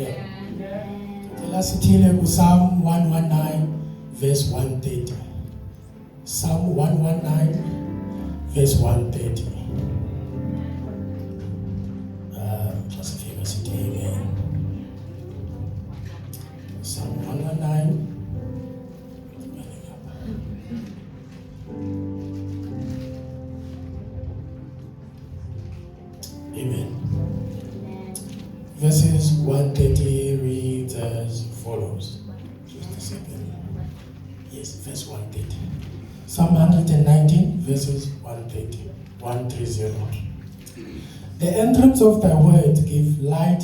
Amen. Psalm 119, verse 130. Psalm 119, verse 130. Just a famous city, amen. Psalm 119. Amen. Verses 130 reads as follows. Just a second. Yes, verse 130. Psalm 119, verses 130. 130. The entrance of thy word give light,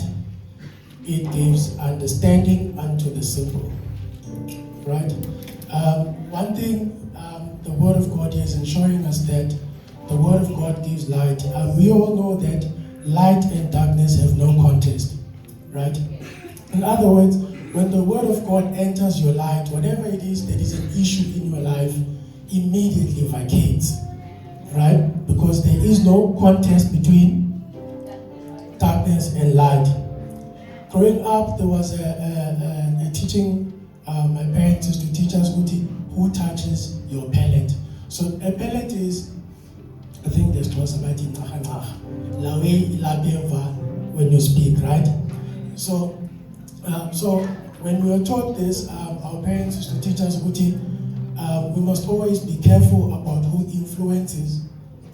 it gives understanding unto the simple. Right? One thing the word of God is showing us that the word of God gives light. We all know that light and darkness have no contest. Right? In other words, when the word of God enters your light, whatever it is that is an issue in your life, immediately vacates. Right? Because there is no contest between darkness and light. Growing up, there was a teaching, my parents used to teach us who touches your palate. So a palate is, I think there's about when you speak, right? So when we were taught this, our parents used to teach us we must always be careful about who influences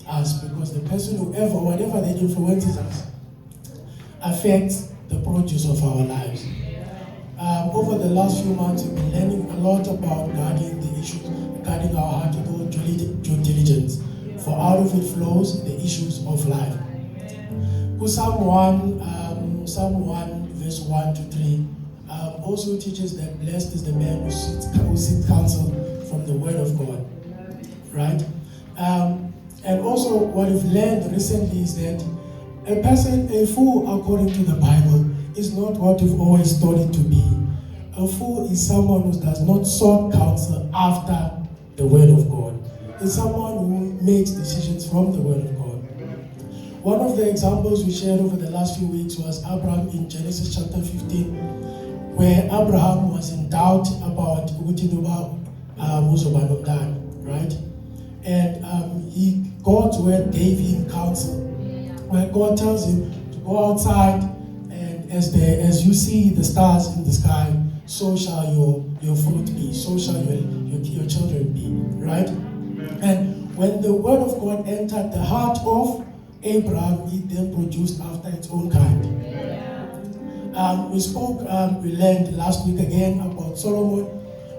us, because the person whatever that influences us affects the produce of our lives. Over the last few months, we've been learning a lot about guarding the issues, guarding our heart with all due diligence, for out of it flows the issues of life. Psalm 1, verse 1 to 3, also teaches that blessed is the man who seeks counsel from the word of God. Right? And also what we've learned recently is that a fool, according to the Bible, is not what we've always thought it to be. A fool is someone who does not sought counsel after the word of God. It's someone who makes decisions from the word of God. One of the examples we shared over the last few weeks was Abraham in Genesis chapter 15, where Abraham was in doubt about right? And God's word gave him counsel, where God tells him to go outside, and as you see the stars in the sky, so shall your fruit be, so shall your children be, right? And when the word of God entered the heart of Abraham, it then produced after its own kind. We learned last week again about Solomon,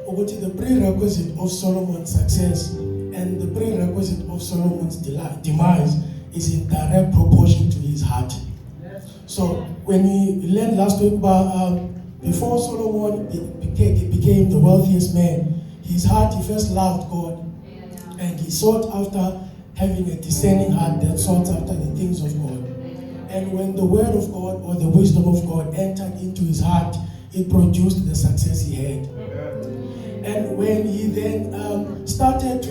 the prerequisite of Solomon's success and the prerequisite of Solomon's demise is in direct proportion to his heart. So when we learned last week about before Solomon became the wealthiest man, his heart, he first loved God, and he sought after having a discerning heart that sought after the things of God. And when the word of God or the wisdom of God entered into his heart, it produced the success he had. And when he then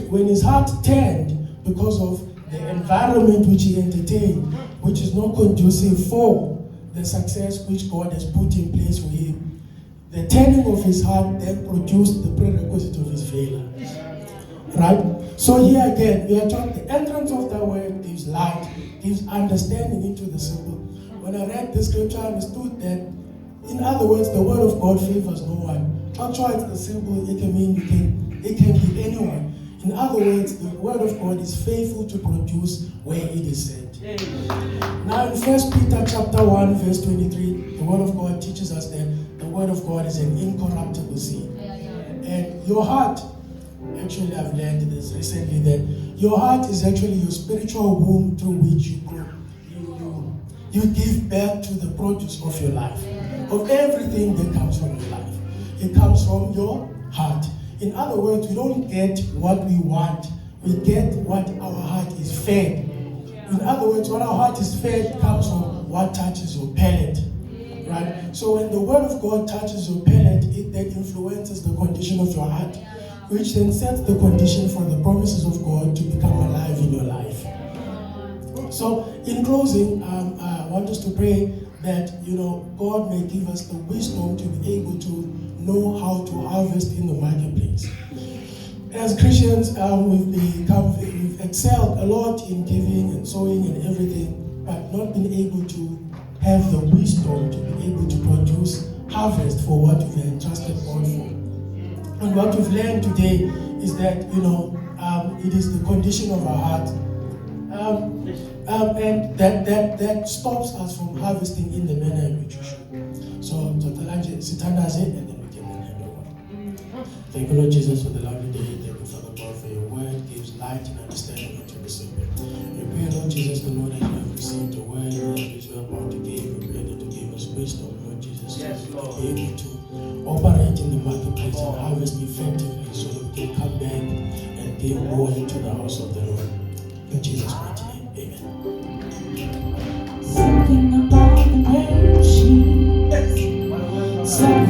when his heart turned because of the environment which he entertained, which is not conducive for the success which God has put in place for him, the turning of his heart then produced the prerequisite of his failure. Right? So here again, we are taught the entrance of the word gives light, gives understanding into the simple. When I read the scripture, I understood that, in other words, the word of God favors no one. Not sure it's the simple, it can be anyone. In other words, the word of God is faithful to produce where it is sent. Now in 1 Peter chapter 1, verse 23, the word of God teaches us that the word of God is an incorruptible seed. And your heart, actually I've learned this recently, that your heart is actually your spiritual womb through which you grow. You give birth to the produce of your life, of everything that comes from your life. It comes from your heart. In other words, we don't get what we want. We get what our heart is fed. In other words, what our heart is fed comes from what touches your palate. Right? So when the word of God touches your palate, it then influences the condition of your heart, which then sets the condition for the promises of God to become alive in your life. So in closing, I want us to pray that, God may give us the wisdom to be able to know how to harvest in the marketplace. As Christians, we've excelled a lot in giving and sowing and everything, but not been able to have the wisdom to be able to produce harvest for what we've entrusted God for. And what we've learned today is that, it is the condition of our heart. And that stops us from harvesting in the manner in which we should. So, Sitandaze, and then we can then hand over. Thank you, Lord Jesus, for the lovely day. Thank you, Father God, for your word gives light and understanding unto the simple. We pray, Lord Jesus, the Lord, that you have received the word that you are about to give. We pray that you give us wisdom, Lord Jesus, to be able to operate in the marketplace and harvest effectively so that we can come back and give more into the house of the Lord. In Jesus' mighty name, amen.